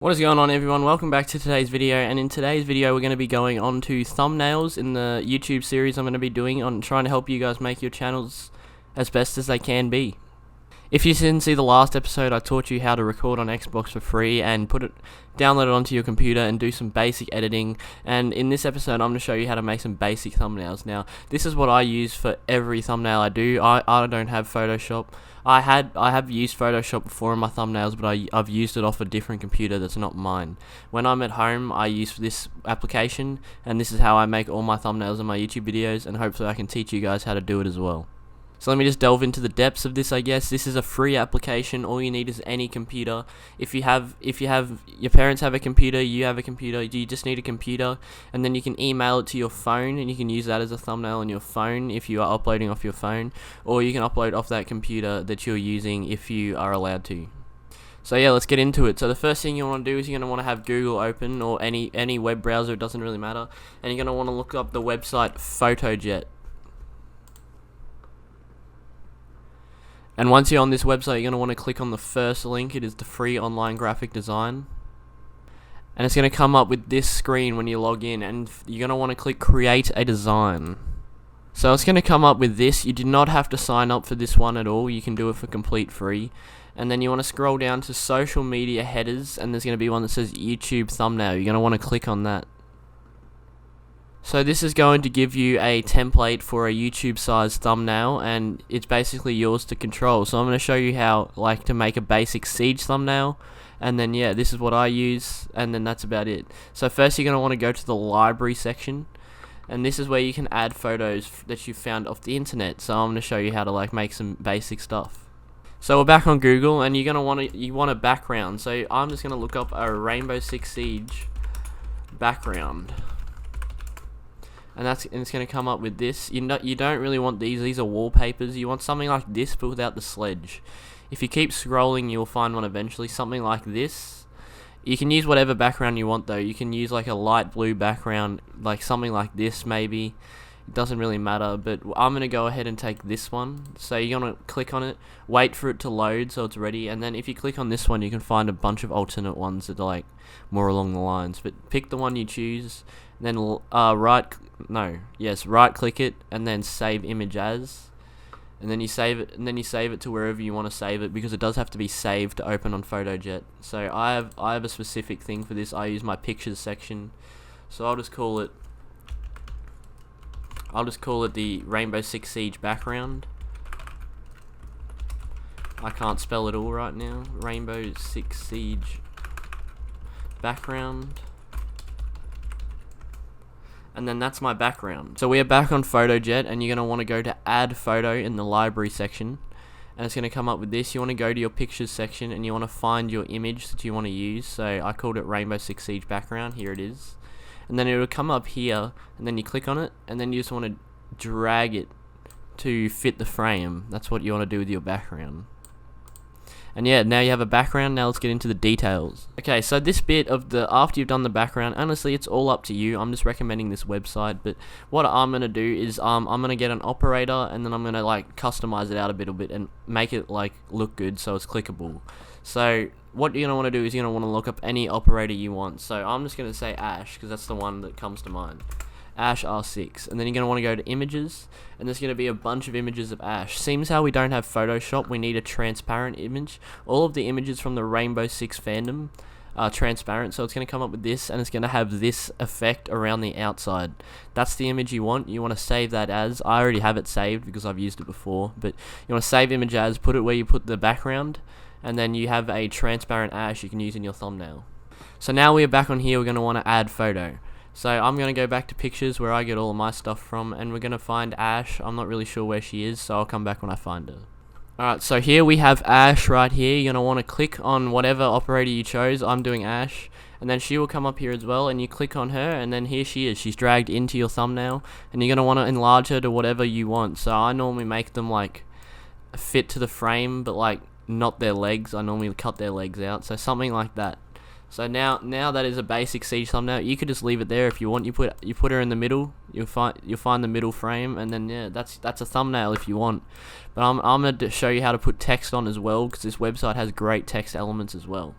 What is going on, everyone? Welcome back to today's video, and in today's video we're going to be going on to thumbnails in the YouTube series I'm going to be doing on trying to help you guys make your channels as best as they can be. If you didn't see the last episode, I taught you how to record on Xbox for free and download it onto your computer and do some basic editing, and in this episode I'm going to show you how to make some basic thumbnails. Now, this is what I use for every thumbnail I do. I don't have Photoshop. I have used Photoshop before in my thumbnails, but I've used it off a different computer that's not mine. When I'm at home, I use this application, and this is how I make all my thumbnails in my YouTube videos, and hopefully I can teach you guys how to do it as well. So let me just delve into the depths of this, I guess. This is a free application. All you need is any computer. If your parents have a computer, you have a computer, you just need a computer, and then you can email it to your phone, and you can use that as a thumbnail on your phone if you are uploading off your phone, or you can upload off that computer that you're using if you are allowed to. So yeah, let's get into it. So the first thing you want to do is you're going to want to have Google open, or any web browser, it doesn't really matter, and you're going to want to look up the website PhotoJet. And once you're on this website, you're going to want to click on the first link. It is the free online graphic design. And it's going to come up with this screen when you log in, and you're going to want to click create a design. So it's going to come up with this. You do not have to sign up for this one at all. You can do it for complete free. And then you want to scroll down to social media headers, and there's going to be one that says YouTube thumbnail. You're going to want to click on that. So this is going to give you a template for a YouTube sized thumbnail, and it's basically yours to control. So I'm going to show you how to make a basic Siege thumbnail, and then yeah, this is what I use, and then that's about it. So first you're going to want to go to the library section, and this is where you can add photos that you found off the internet. So I'm going to show you how to make some basic stuff. So we're back on Google, and you want a background. So I'm just going to look up a Rainbow Six Siege background. And it's going to come up with this. You don't really want these are wallpapers. You want something like this but without the sledge. If you keep scrolling, you'll find one eventually, something like this. You can use whatever background you want though. You can use like a light blue background, like something like this maybe. It doesn't really matter, but I'm going to go ahead and take this one. So you're going to click on it, wait for it to load so it's ready, and then if you click on this one, you can find a bunch of alternate ones that are more along the lines. But pick the one you choose, and then right click it, and then save image as, and then you save it to wherever you want to save it, because it does have to be saved to open on PhotoJet. So I have a specific thing for this. I use my pictures section, so I'll just call it the Rainbow Six Siege background. I can't spell it all right now. Rainbow Six Siege background. And then that's my background. So we are back on PhotoJet, and you're going to want to go to add photo in the library section, and it's going to come up with this. You want to go to your pictures section, and you want to find your image that you want to use. So I called it Rainbow Six Siege background. Here it is. And then it will come up here, and then you click on it, and then you just want to drag it to fit the frame. That's what you want to do with your background. And yeah, now you have a background. Now let's get into the details. Okay, so this bit of after you've done the background, honestly it's all up to you. I'm just recommending this website, but what I'm going to do is I'm going to get an operator, and then I'm going to customize it out a little bit and make it look good so it's clickable. So what you're going to want to do is you're going to want to look up any operator you want. So I'm just going to say Ash, because that's the one that comes to mind. Ash R6, and then you're going to want to go to images, and there's going to be a bunch of images of Ash. Seems how we don't have Photoshop, we need a transparent image. All of the images from the Rainbow Six fandom are transparent, so it's going to come up with this, and it's going to have this effect around the outside. That's the image you want. You want to save that as. I already have it saved because I've used it before, but you want to save image as, put it where you put the background, and then you have a transparent Ash you can use in your thumbnail. So now we are back on here, we're going to want to add photo. So I'm going to go back to pictures where I get all of my stuff from, and we're going to find Ash. I'm not really sure where she is, so I'll come back when I find her. Alright, so here we have Ash right here. You're going to want to click on whatever operator you chose. I'm doing Ash, and then she will come up here as well, and you click on her, and then here she is. She's dragged into your thumbnail, and you're going to want to enlarge her to whatever you want. So I normally make them fit to the frame, but not their legs. I normally cut their legs out, so something like that. So now that is a basic Siege thumbnail. You could just leave it there if you want. You put her in the middle. You'll find the middle frame, and then yeah, that's a thumbnail if you want. But I'm going to show you how to put text on as well, because this website has great text elements as well.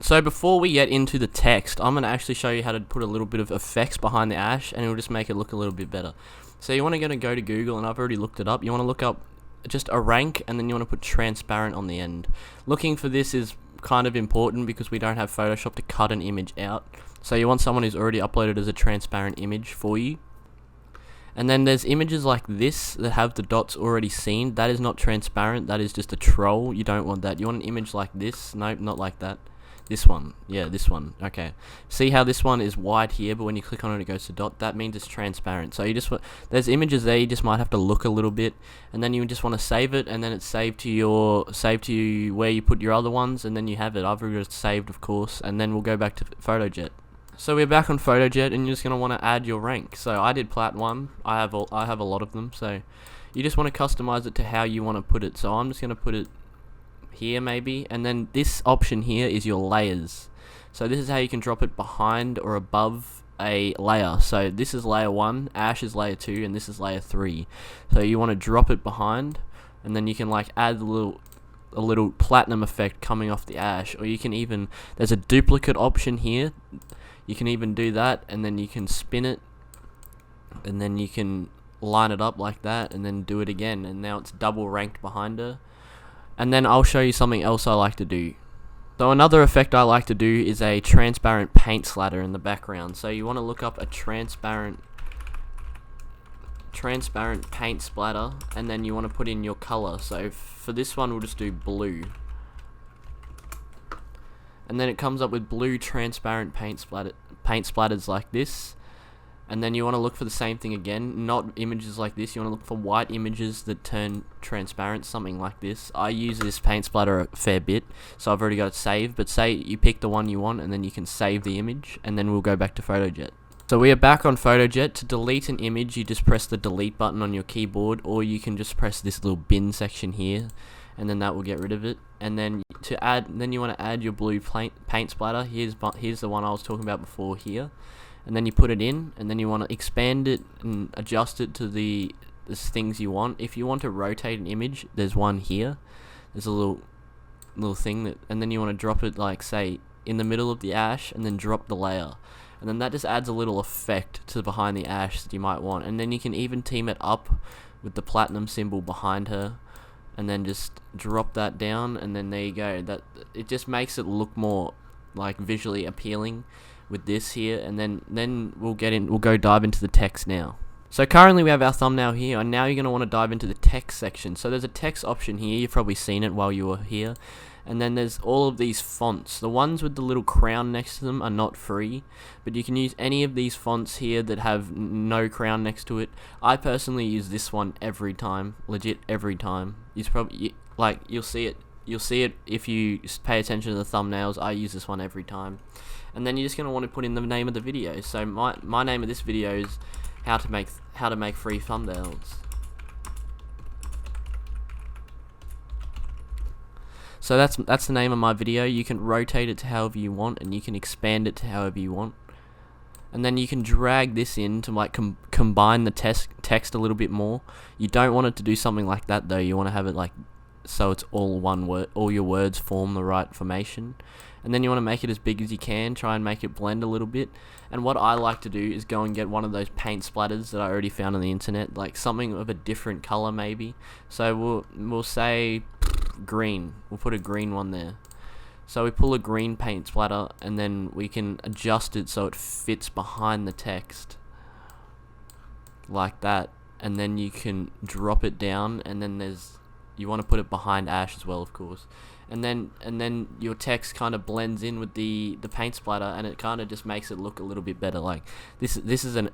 So before we get into the text, I'm going to actually show you how to put a little bit of effects behind the ash, and it'll just make it look a little bit better. So you want to go to Google, and I've already looked it up. You want to look up just a rank, and then you want to put transparent on the end. Looking for this is kind of important because we don't have Photoshop to cut an image out. So you want someone who's already uploaded as a transparent image for you. And then there's images like this that have the dots already seen. That is not transparent, that is just a troll. You don't want that. You want an image like this. Nope, not like that. This one. Yeah, this one. Okay. See how this one is white here, but when you click on it, it goes to dot. That means it's transparent. So you just there's images there. You just might have to look a little bit, and then you just want to save it, and then it's saved to you where you put your other ones, and then you have it. I've already got it saved, of course, and then we'll go back to PhotoJet. So we're back on PhotoJet, and you're just gonna want to add your rank. So I did Plat 1. I have a lot of them. So you just want to customize it to how you want to put it. So I'm just gonna put it here maybe, and then this option here is your layers. So this is how you can drop it behind or above a layer. So this is layer 1, ash is layer 2, and this is layer 3. So you want to drop it behind, and then you can like add a little platinum effect coming off the ash, or you can even, there's a duplicate option here. You can even do that, and then you can spin it, and then you can line it up like that, and then do it again, and now it's double ranked behind her. And then I'll show you something else I like to do. So another effect I like to do is a transparent paint splatter in the background. So you want to look up a transparent paint splatter, and then you want to put in your color. So for this one, we'll just do blue. And then it comes up with blue transparent paint splatters like this. And then you want to look for the same thing again, not images like this. You want to look for white images that turn transparent, something like this. I use this paint splatter a fair bit, so I've already got it saved. But say you pick the one you want, and then you can save the image, and then we'll go back to PhotoJet. So we are back on PhotoJet. To delete an image, you just press the delete button on your keyboard, or you can just press this little bin section here, and then that will get rid of it. And then you want to add your blue paint splatter. Here's the one I was talking about before here. And then you put it in, and then you want to expand it and adjust it to the things you want. If you want to rotate an image, there's one here. There's a little thing that, and then you want to drop it like say in the middle of the ash, and then drop the layer, and then that just adds a little effect to behind the ash that you might want. And then you can even team it up with the platinum symbol behind her, and then just drop that down, and then there you go. That it just makes it look more like visually appealing with this here. And then we'll go dive into the text now. So currently we have our thumbnail here, and now you're going to want to dive into the text section. So there's a text option here. You've probably seen it while you were here. And then there's all of these fonts. The ones with the little crown next to them are not free, but you can use any of these fonts here that have no crown next to it. I personally use this one every time, legit every time. You'll see it if you pay attention to the thumbnails. I use this one every time. And then you're just going to want to put in the name of the video. So my name of this video is how to make free thumbnails. So that's the name of my video. You can rotate it to however you want, and you can expand it to however you want. And then you can drag this in to like combine the text a little bit more. You don't want it to do something like that though. You want to have it like so it's all one word, all your words form the right formation. And then you want to make it as big as you can, try and make it blend a little bit. And what I like to do is go and get one of those paint splatters that I already found on the internet, like something of a different color maybe. So we'll say green. We'll put a green one there. So we pull a green paint splatter, and then we can adjust it so it fits behind the text like that. And then you can drop it down, and then you want to put it behind ash as well, of course. And then your text kind of blends in with the paint splatter, and it kind of just makes it look a little bit better. Like this is a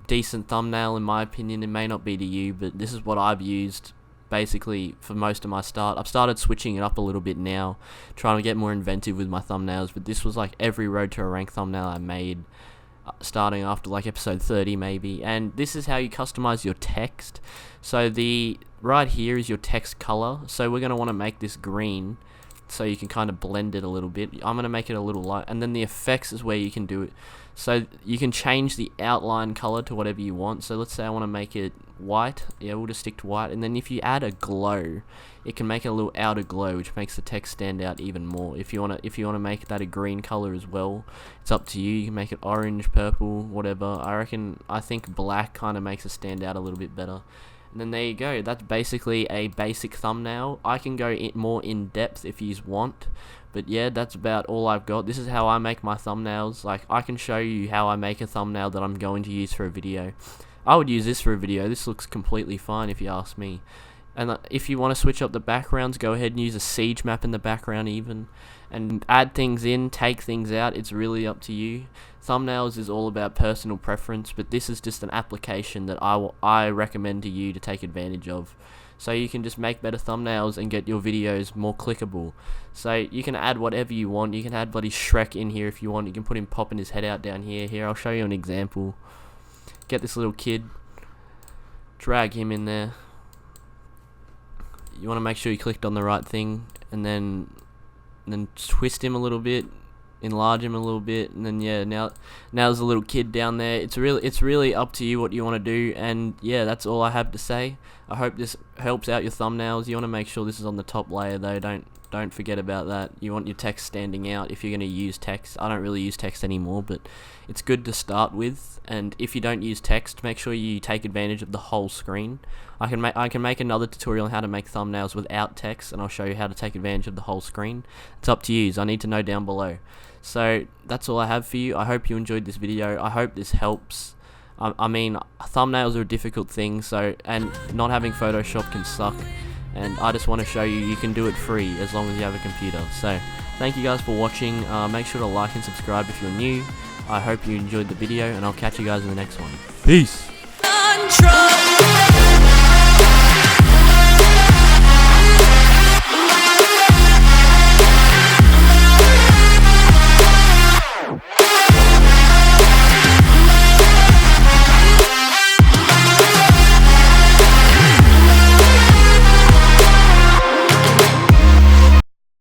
decent thumbnail in my opinion. It may not be to you, but this is what I've used basically for most of my start. I've started switching it up a little bit now, trying to get more inventive with my thumbnails, but this was like every Road to a Rank thumbnail I made, starting after like episode 30 maybe. And this is how you customize your text. So right here is your text color. So we're going to want to make this green, so you can kind of blend it a little bit. I'm going to make it a little light, and then the effects is where you can do it. So you can change the outline color to whatever you want. So let's say I want to make it white. Yeah, we'll just stick to white. And then if you add a glow, it can make a little outer glow, which makes the text stand out even more. If you wanna make that a green color as well, it's up to you. You can make it orange, purple, whatever. I think black kind of makes it stand out a little bit better. And then there you go. That's basically a basic thumbnail. I can go more in depth if you want, but yeah, that's about all I've got. This is how I make my thumbnails. Like, I can show you how I make a thumbnail that I'm going to use for a video. I would use this for a video. This looks completely fine if you ask me. And if you want to switch up the backgrounds, go ahead and use a siege map in the background even, and add things in, take things out. It's really up to you. Thumbnails is all about personal preference, but this is just an application that I recommend to you to take advantage of. So you can just make better thumbnails and get your videos more clickable. So you can add whatever you want. You can add bloody Shrek in here if you want. You can put him popping his head out down here. Here, I'll show you an example. Get this little kid, drag him in there. You want to make sure you clicked on the right thing, and then twist him a little bit, enlarge him a little bit, and then yeah, now there's a little kid down there. It's really up to you what you want to do, and yeah, that's all I have to say. I hope this helps out your thumbnails. You want to make sure this is on the top layer though. Don't forget about that. You want your text standing out if you're going to use text. I don't really use text anymore, but it's good to start with. And if you don't use text, make sure you take advantage of the whole screen. I can make another tutorial on how to make thumbnails without text, and I'll show you how to take advantage of the whole screen. It's up to you. I need to know down below. So that's all I have for you. I hope you enjoyed this video. I hope this helps. I mean, thumbnails are a difficult thing, and not having Photoshop can suck. And I just want to show you can do it free as long as you have a computer. So thank you guys for watching. Make sure to like and subscribe if you're new. I hope you enjoyed the video, and I'll catch you guys in the next one. Peace.